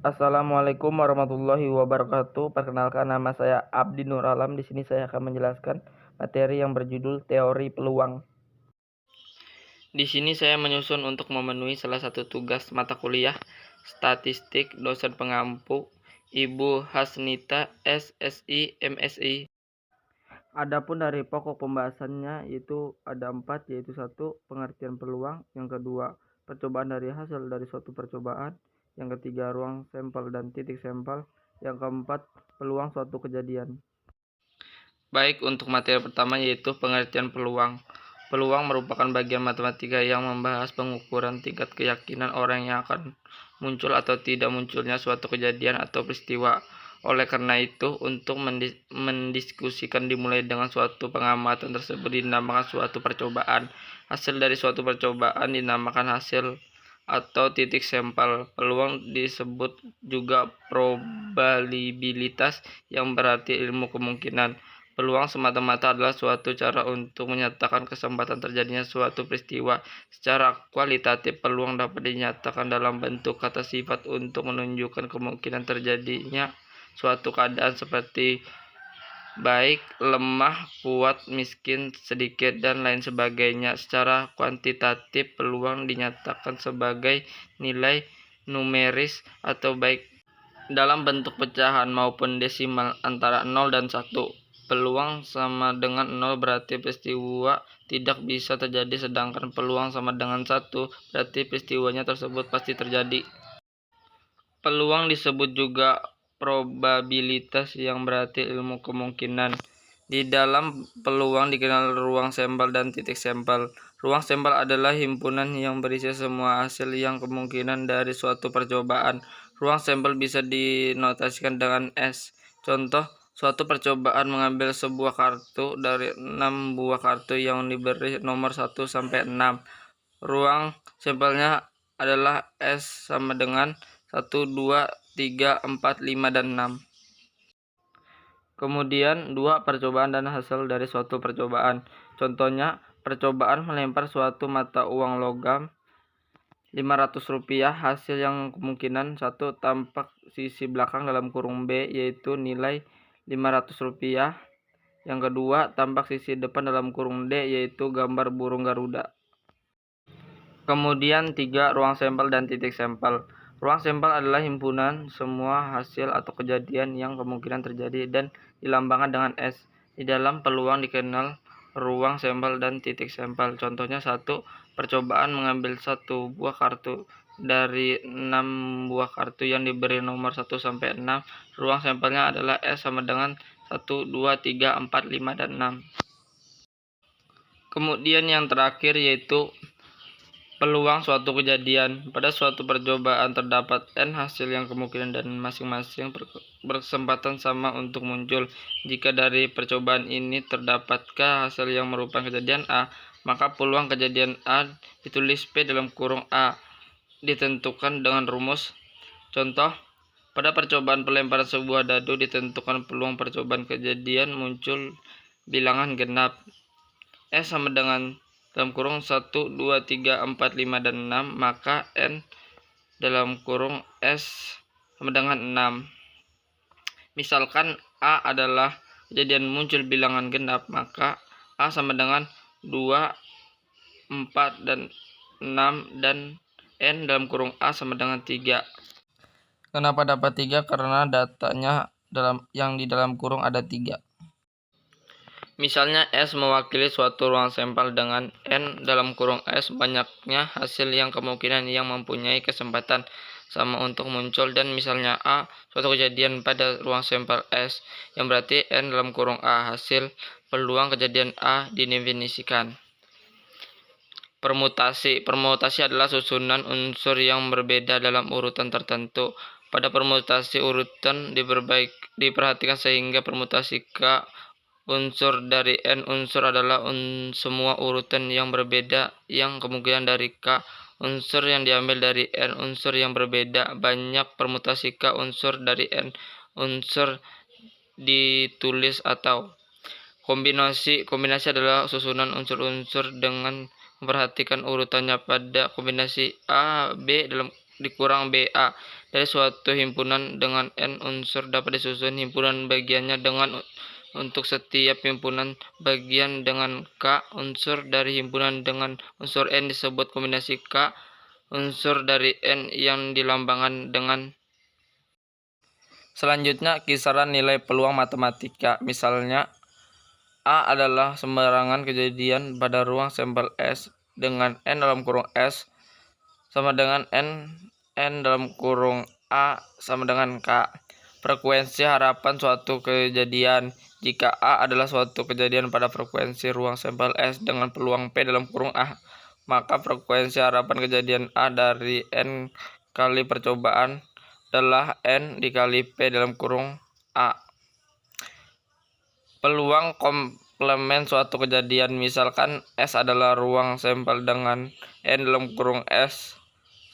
Assalamualaikum warahmatullahi wabarakatuh. Perkenalkan, nama saya Abdi Nur Alam. Di sini saya akan menjelaskan materi yang berjudul teori peluang. Di sini saya menyusun untuk memenuhi salah satu tugas mata kuliah statistik dosen pengampu Ibu Hasnita SSI MSI. Adapun dari pokok pembahasannya itu ada 4, yaitu 1. Pengertian peluang, yang kedua percobaan dari hasil dari suatu percobaan, yang ketiga ruang sampel dan titik sampel, yang keempat peluang suatu kejadian. Baik, untuk materi pertama yaitu pengertian peluang. Peluang merupakan bagian matematika yang membahas pengukuran tingkat keyakinan orang yang akan muncul atau tidak munculnya suatu kejadian atau peristiwa. Oleh karena itu, untuk mendiskusikan dimulai dengan suatu pengamatan tersebut dinamakan suatu percobaan. Hasil dari suatu percobaan dinamakan hasil atau titik sampel. Peluang disebut juga probabilitas, yang berarti ilmu kemungkinan. Peluang semata-mata adalah suatu cara untuk menyatakan kesempatan terjadinya suatu peristiwa. Secara kualitatif, peluang dapat dinyatakan dalam bentuk kata sifat untuk menunjukkan kemungkinan terjadinya suatu keadaan seperti baik, lemah, kuat, miskin, sedikit, dan lain sebagainya. Secara kuantitatif, peluang dinyatakan sebagai nilai numeris atau baik dalam bentuk pecahan maupun desimal antara 0 dan 1. Peluang sama dengan 0 berarti peristiwa tidak bisa terjadi, sedangkan peluang sama dengan 1 berarti peristiwanya tersebut pasti terjadi. Peluang disebut juga probabilitas, yang berarti ilmu kemungkinan. Di dalam peluang dikenal ruang sampel dan titik sampel. Ruang sampel adalah himpunan yang berisi semua hasil yang kemungkinan dari suatu percobaan. Ruang sampel bisa dinotasikan dengan S. Contoh, suatu percobaan mengambil sebuah kartu dari 6 buah kartu yang diberi nomor 1 sampai 6. Ruang sampelnya adalah S sama dengan 1, 2, 3, 4, 5, dan 6. Kemudian 2. Percobaan dan hasil dari suatu percobaan. Contohnya, percobaan melempar suatu mata uang logam Rp500. Hasil yang kemungkinan 1. Tampak sisi belakang dalam kurung B, yaitu nilai Rp500. Yang kedua, tampak sisi depan dalam kurung D, yaitu gambar burung Garuda. Kemudian 3. Ruang sampel dan titik sampel. Ruang sampel adalah himpunan semua hasil atau kejadian yang kemungkinan terjadi dan dilambangkan dengan S. Di dalam peluang dikenal ruang sampel dan titik sampel. Contohnya 1. Percobaan mengambil satu buah kartu dari 6 buah kartu yang diberi nomor 1 sampai 6. Ruang sampelnya adalah S sama dengan 1, 2, 3, 4, 5, dan 6. Kemudian yang terakhir yaitu peluang suatu kejadian. Pada suatu percobaan terdapat N hasil yang kemungkinan dan masing-masing berkesempatan sama untuk muncul. Jika dari percobaan ini terdapatkah hasil yang merupakan kejadian A, maka peluang kejadian A ditulis P dalam kurung A ditentukan dengan rumus. Contoh, pada percobaan pelemparan sebuah dadu ditentukan peluang percobaan kejadian muncul bilangan genap. S sama dengan dalam kurung 1, 2, 3, 4, 5, dan 6, maka N dalam kurung S sama dengan 6. Misalkan A adalah kejadian muncul bilangan genap, maka A sama dengan 2, 4, dan 6, dan N dalam kurung A sama dengan 3. Kenapa dapat 3? Karena datanya yang di dalam kurung ada 3. Misalnya S mewakili suatu ruang sampel dengan N dalam kurung S banyaknya hasil yang kemungkinan yang mempunyai kesempatan sama untuk muncul, dan misalnya A suatu kejadian pada ruang sampel S, yang berarti N dalam kurung A hasil peluang kejadian A didefinisikan. Permutasi. Permutasi adalah susunan unsur yang berbeda dalam urutan tertentu. Pada permutasi urutan diperhatikan sehingga permutasi K unsur dari N unsur adalah semua urutan yang berbeda yang kemungkinan dari K unsur yang diambil dari N unsur yang berbeda. Banyak permutasi K unsur dari N unsur ditulis atau kombinasi. Kombinasi adalah susunan unsur-unsur dengan memperhatikan urutannya pada kombinasi A, B dikurang BA dari suatu himpunan dengan n unsur dapat disusun himpunan bagiannya dengan untuk setiap himpunan bagian dengan k unsur dari himpunan dengan unsur n disebut kombinasi k unsur dari n yang dilambangkan dengan. Selanjutnya, kisaran nilai peluang matematika. Misalnya, A adalah sembarangan kejadian pada ruang sampel S dengan N dalam kurung S sama dengan N dalam kurung A sama dengan K. Frekuensi harapan suatu kejadian. Jika A adalah suatu kejadian pada frekuensi ruang sampel S dengan peluang P dalam kurung A, maka frekuensi harapan kejadian A dari N kali percobaan adalah N dikali P dalam kurung A. Peluang komplemen suatu kejadian, misalkan S adalah ruang sampel dengan N dalam kurung S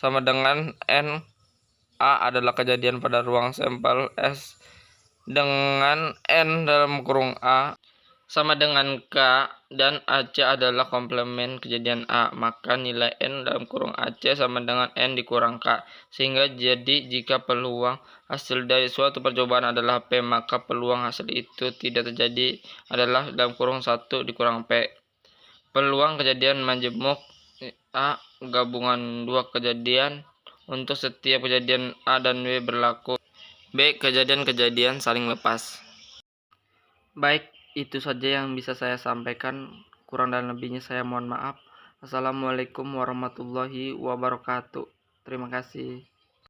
sama dengan N. A adalah kejadian pada ruang sampel S dengan N dalam kurung A sama dengan K, dan AC adalah komplemen kejadian A, maka nilai N dalam kurung AC sama dengan N dikurang K. Sehingga jadi jika peluang hasil dari suatu percobaan adalah P, maka peluang hasil itu tidak terjadi adalah dalam kurung 1 dikurang P. Peluang kejadian majemuk A gabungan dua kejadian untuk setiap kejadian A dan B berlaku. B. Kejadian-kejadian saling lepas. Baik, itu saja yang bisa saya sampaikan. Kurang dan lebihnya saya mohon maaf. Assalamualaikum warahmatullahi wabarakatuh. Terima kasih.